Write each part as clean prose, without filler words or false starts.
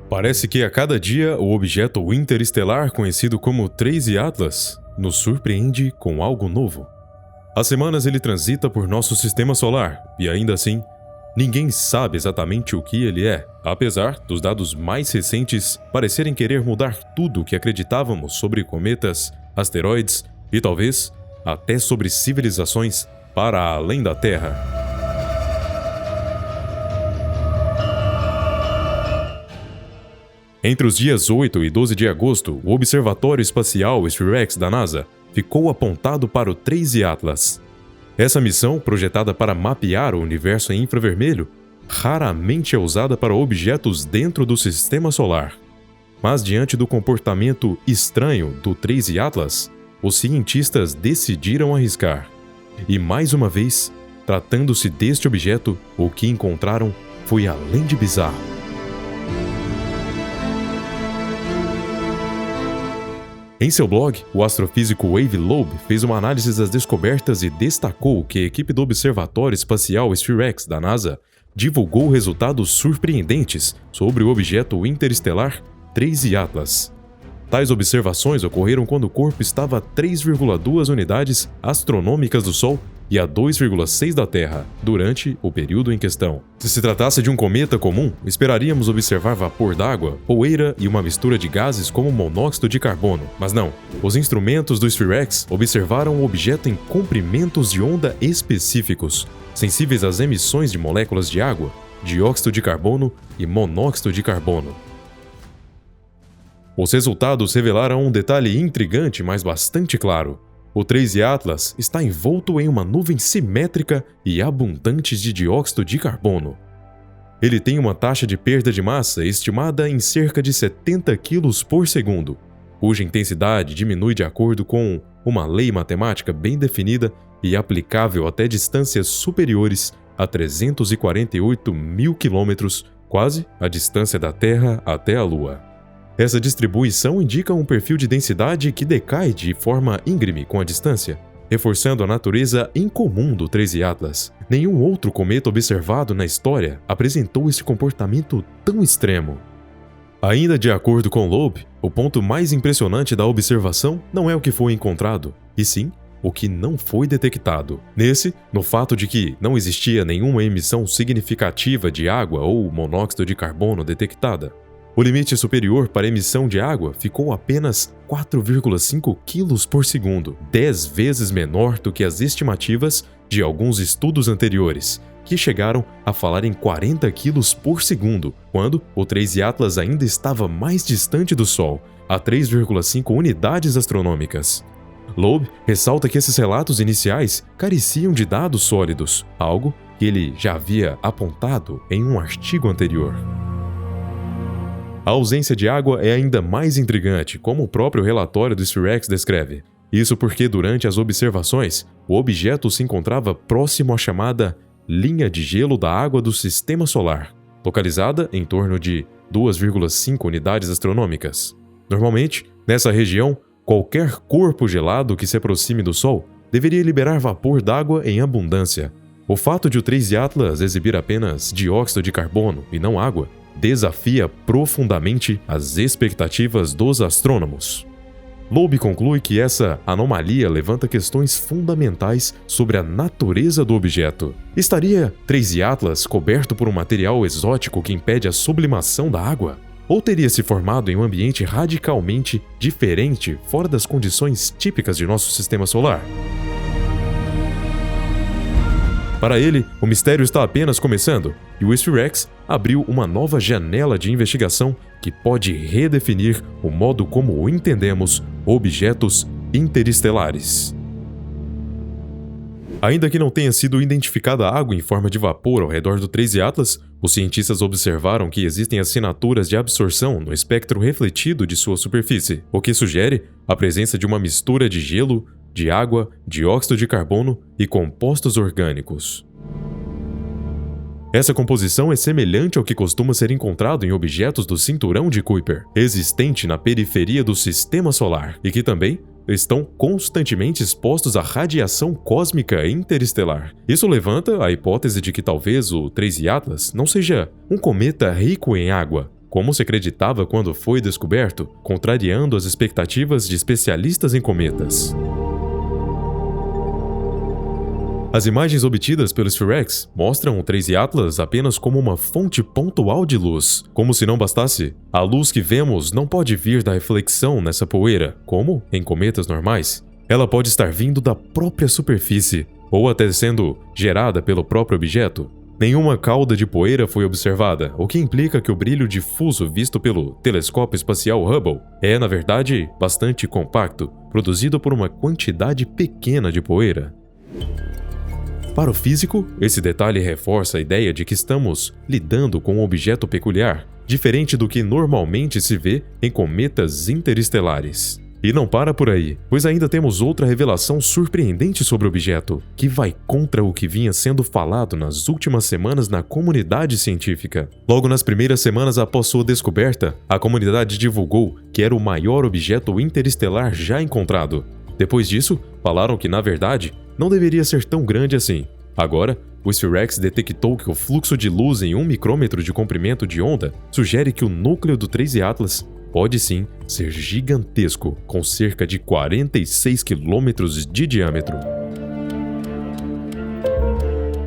Parece que a cada dia o objeto interestelar conhecido como 3I Atlas nos surpreende com algo novo. Há semanas ele transita por nosso sistema solar e ainda assim, ninguém sabe exatamente o que ele é, apesar dos dados mais recentes parecerem querer mudar tudo o que acreditávamos sobre cometas, asteroides e talvez até sobre civilizações para além da Terra. Entre os dias 8 e 12 de agosto, o Observatório Espacial SpaceX da NASA ficou apontado para o 3I Atlas. Essa missão, projetada para mapear o universo em infravermelho, raramente é usada para objetos dentro do Sistema Solar. Mas diante do comportamento estranho do 3I Atlas, os cientistas decidiram arriscar. E mais uma vez, tratando-se deste objeto, o que encontraram foi além de bizarro. Em seu blog, o astrofísico Wave Loeb fez uma análise das descobertas e destacou que a equipe do Observatório Espacial SpaceX da NASA divulgou resultados surpreendentes sobre o objeto interestelar 3I Atlas. Tais observações ocorreram quando o corpo estava a 3,2 unidades astronômicas do Sol e a 2,6 da Terra, durante o período em questão. Se se tratasse de um cometa comum, esperaríamos observar vapor d'água, poeira e uma mistura de gases como monóxido de carbono. Mas não, os instrumentos do SpaceX observaram o objeto em comprimentos de onda específicos, sensíveis às emissões de moléculas de água, dióxido de carbono e monóxido de carbono. Os resultados revelaram um detalhe intrigante, mas bastante claro. O 3I Atlas está envolto em uma nuvem simétrica e abundante de dióxido de carbono. Ele tem uma taxa de perda de massa estimada em cerca de 70 kg por segundo, cuja intensidade diminui de acordo com uma lei matemática bem definida e aplicável até distâncias superiores a 348 mil quilômetros, quase a distância da Terra até a Lua. Essa distribuição indica um perfil de densidade que decai de forma íngreme com a distância, reforçando a natureza incomum do 3I Atlas. Nenhum outro cometa observado na história apresentou esse comportamento tão extremo. Ainda de acordo com Loeb, o ponto mais impressionante da observação não é o que foi encontrado, e sim o que não foi detectado. No fato de que não existia nenhuma emissão significativa de água ou monóxido de carbono detectada. O limite superior para emissão de água ficou apenas 4,5 kg por segundo, 10 vezes menor do que as estimativas de alguns estudos anteriores, que chegaram a falar em 40 kg por segundo, quando o 3I Atlas ainda estava mais distante do Sol, a 3,5 unidades astronômicas. Loeb ressalta que esses relatos iniciais careciam de dados sólidos, algo que ele já havia apontado em um artigo anterior. A ausência de água é ainda mais intrigante, como o próprio relatório do SpaceX descreve. Isso porque, durante as observações, o objeto se encontrava próximo à chamada linha de gelo da água do Sistema Solar, localizada em torno de 2,5 unidades astronômicas. Normalmente, nessa região, qualquer corpo gelado que se aproxime do Sol deveria liberar vapor d'água em abundância. O fato de o 3I Atlas exibir apenas dióxido de carbono e não água desafia profundamente as expectativas dos astrônomos. Loeb conclui que essa anomalia levanta questões fundamentais sobre a natureza do objeto. Estaria 3I Atlas coberto por um material exótico que impede a sublimação da água? Ou teria se formado em um ambiente radicalmente diferente, fora das condições típicas de nosso sistema solar? Para ele, o mistério está apenas começando, e o SpaceX abriu uma nova janela de investigação que pode redefinir o modo como entendemos objetos interestelares. Ainda que não tenha sido identificada água em forma de vapor ao redor do 3I Atlas, os cientistas observaram que existem assinaturas de absorção no espectro refletido de sua superfície, o que sugere a presença de uma mistura de gelo, de água, dióxido de carbono e compostos orgânicos. Essa composição é semelhante ao que costuma ser encontrado em objetos do cinturão de Kuiper, existente na periferia do Sistema Solar, e que também estão constantemente expostos à radiação cósmica interestelar. Isso levanta a hipótese de que talvez o 3I Atlas não seja um cometa rico em água, como se acreditava quando foi descoberto, contrariando as expectativas de especialistas em cometas. As imagens obtidas pelo SPHEREX mostram o 3I Atlas apenas como uma fonte pontual de luz. Como se não bastasse, a luz que vemos não pode vir da reflexão nessa poeira, como em cometas normais. Ela pode estar vindo da própria superfície, ou até sendo gerada pelo próprio objeto. Nenhuma cauda de poeira foi observada, o que implica que o brilho difuso visto pelo telescópio espacial Hubble é, na verdade, bastante compacto, produzido por uma quantidade pequena de poeira. Para o físico, esse detalhe reforça a ideia de que estamos lidando com um objeto peculiar, diferente do que normalmente se vê em cometas interestelares. E não para por aí, pois ainda temos outra revelação surpreendente sobre o objeto, que vai contra o que vinha sendo falado nas últimas semanas na comunidade científica. Logo nas primeiras semanas após sua descoberta, a comunidade divulgou que era o maior objeto interestelar já encontrado. Depois disso, falaram que, na verdade, não deveria ser tão grande assim. Agora, o SPHEREX detectou que o fluxo de luz em 1 micrômetro de comprimento de onda sugere que o núcleo do 3I Atlas pode sim ser gigantesco, com cerca de 46 quilômetros de diâmetro.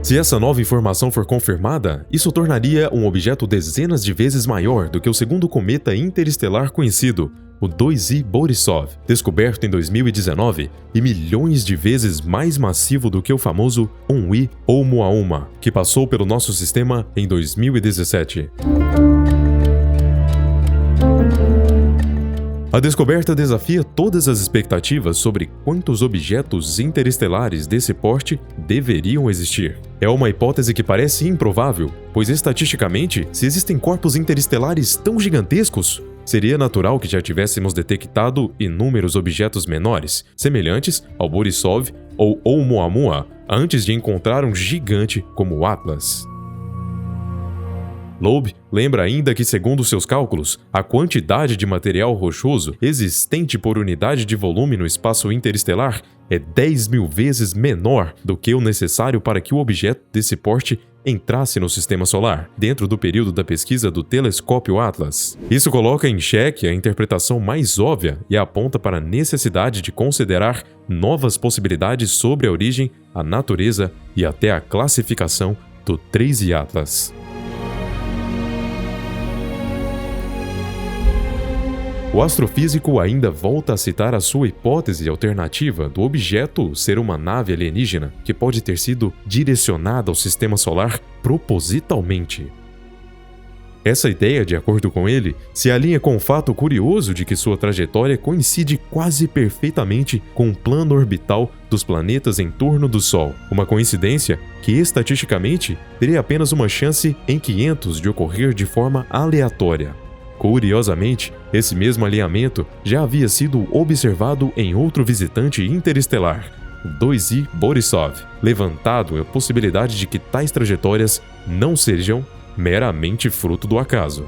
Se essa nova informação for confirmada, isso tornaria um objeto dezenas de vezes maior do que o segundo cometa interestelar conhecido, o 2I Borisov, descoberto em 2019, e milhões de vezes mais massivo do que o famoso 1I Oumuamua, que passou pelo nosso sistema em 2017. A descoberta desafia todas as expectativas sobre quantos objetos interestelares desse porte deveriam existir. É uma hipótese que parece improvável, pois estatisticamente, se existem corpos interestelares tão gigantescos, seria natural que já tivéssemos detectado inúmeros objetos menores, semelhantes ao Borisov ou Oumuamua, antes de encontrar um gigante como o Atlas. Loeb lembra ainda que, segundo seus cálculos, a quantidade de material rochoso existente por unidade de volume no espaço interestelar é 10.000 vezes menor do que o necessário para que o objeto desse porte entrasse no sistema solar, dentro do período da pesquisa do telescópio Atlas. Isso coloca em xeque a interpretação mais óbvia e aponta para a necessidade de considerar novas possibilidades sobre a origem, a natureza e até a classificação do 3I Atlas. O astrofísico ainda volta a citar a sua hipótese alternativa do objeto ser uma nave alienígena que pode ter sido direcionada ao sistema solar propositalmente. Essa ideia, de acordo com ele, se alinha com o fato curioso de que sua trajetória coincide quase perfeitamente com o plano orbital dos planetas em torno do Sol, uma coincidência que estatisticamente teria apenas uma chance em 500 de ocorrer de forma aleatória. Curiosamente, esse mesmo alinhamento já havia sido observado em outro visitante interestelar, o 2I Borisov, levantado a possibilidade de que tais trajetórias não sejam meramente fruto do acaso.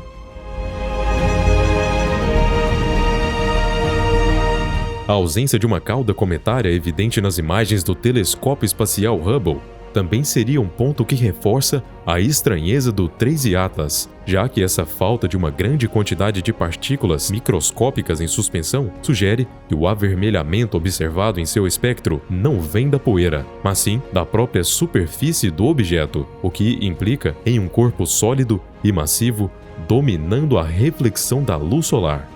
A ausência de uma cauda cometária evidente nas imagens do telescópio espacial Hubble também seria um ponto que reforça a estranheza do 3I Atlas, já que essa falta de uma grande quantidade de partículas microscópicas em suspensão sugere que o avermelhamento observado em seu espectro não vem da poeira, mas sim da própria superfície do objeto, o que implica em um corpo sólido e massivo dominando a reflexão da luz solar.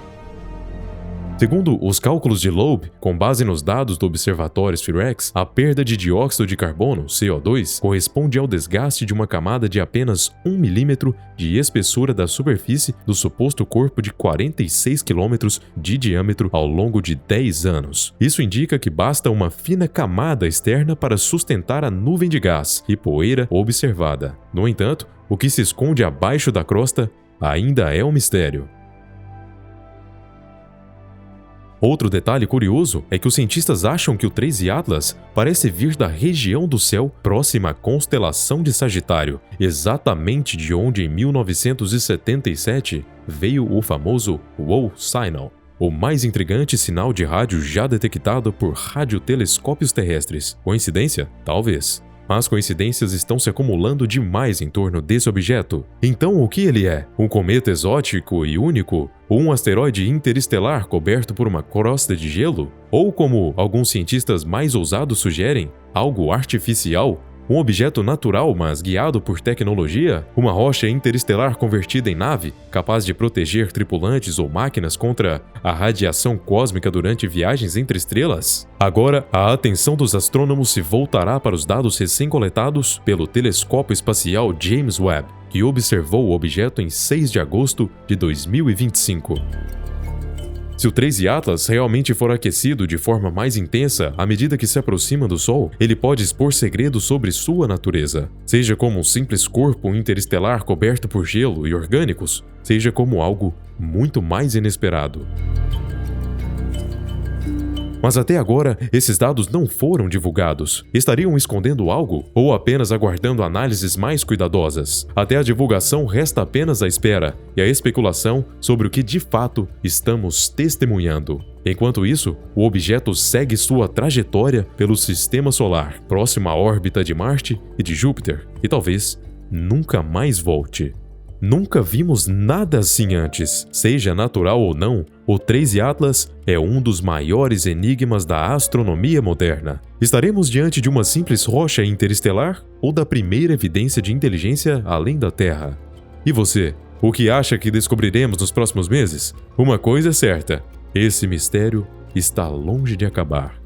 Segundo os cálculos de Loeb, com base nos dados do observatório SPHEREX, a perda de dióxido de carbono, CO2, corresponde ao desgaste de uma camada de apenas 1 milímetro de espessura da superfície do suposto corpo de 46 quilômetros de diâmetro ao longo de 10 anos. Isso indica que basta uma fina camada externa para sustentar a nuvem de gás e poeira observada. No entanto, o que se esconde abaixo da crosta ainda é um mistério. Outro detalhe curioso é que os cientistas acham que o 3I Atlas parece vir da região do céu próxima à constelação de Sagitário, exatamente de onde em 1977 veio o famoso WOW Signal, o mais intrigante sinal de rádio já detectado por radiotelescópios terrestres. Coincidência? Talvez. As coincidências estão se acumulando demais em torno desse objeto. Então, o que ele é? Um cometa exótico e único? Ou um asteroide interestelar coberto por uma crosta de gelo? Ou, como alguns cientistas mais ousados sugerem, algo artificial? Um objeto natural, mas guiado por tecnologia? Uma rocha interestelar convertida em nave, capaz de proteger tripulantes ou máquinas contra a radiação cósmica durante viagens entre estrelas? Agora, a atenção dos astrônomos se voltará para os dados recém-coletados pelo telescópio espacial James Webb, que observou o objeto em 6 de agosto de 2025. Se o 3I Atlas realmente for aquecido de forma mais intensa à medida que se aproxima do Sol, ele pode expor segredos sobre sua natureza, seja como um simples corpo interestelar coberto por gelo e orgânicos, seja como algo muito mais inesperado. Mas até agora, esses dados não foram divulgados. Estariam escondendo algo ou apenas aguardando análises mais cuidadosas? Até a divulgação resta apenas a espera e a especulação sobre o que de fato estamos testemunhando. Enquanto isso, o objeto segue sua trajetória pelo sistema solar, próximo à órbita de Marte e de Júpiter, e talvez nunca mais volte. Nunca vimos nada assim antes. Seja natural ou não, o 3I Atlas é um dos maiores enigmas da astronomia moderna. Estaremos diante de uma simples rocha interestelar ou da primeira evidência de inteligência além da Terra? E você, o que acha que descobriremos nos próximos meses? Uma coisa é certa: esse mistério está longe de acabar.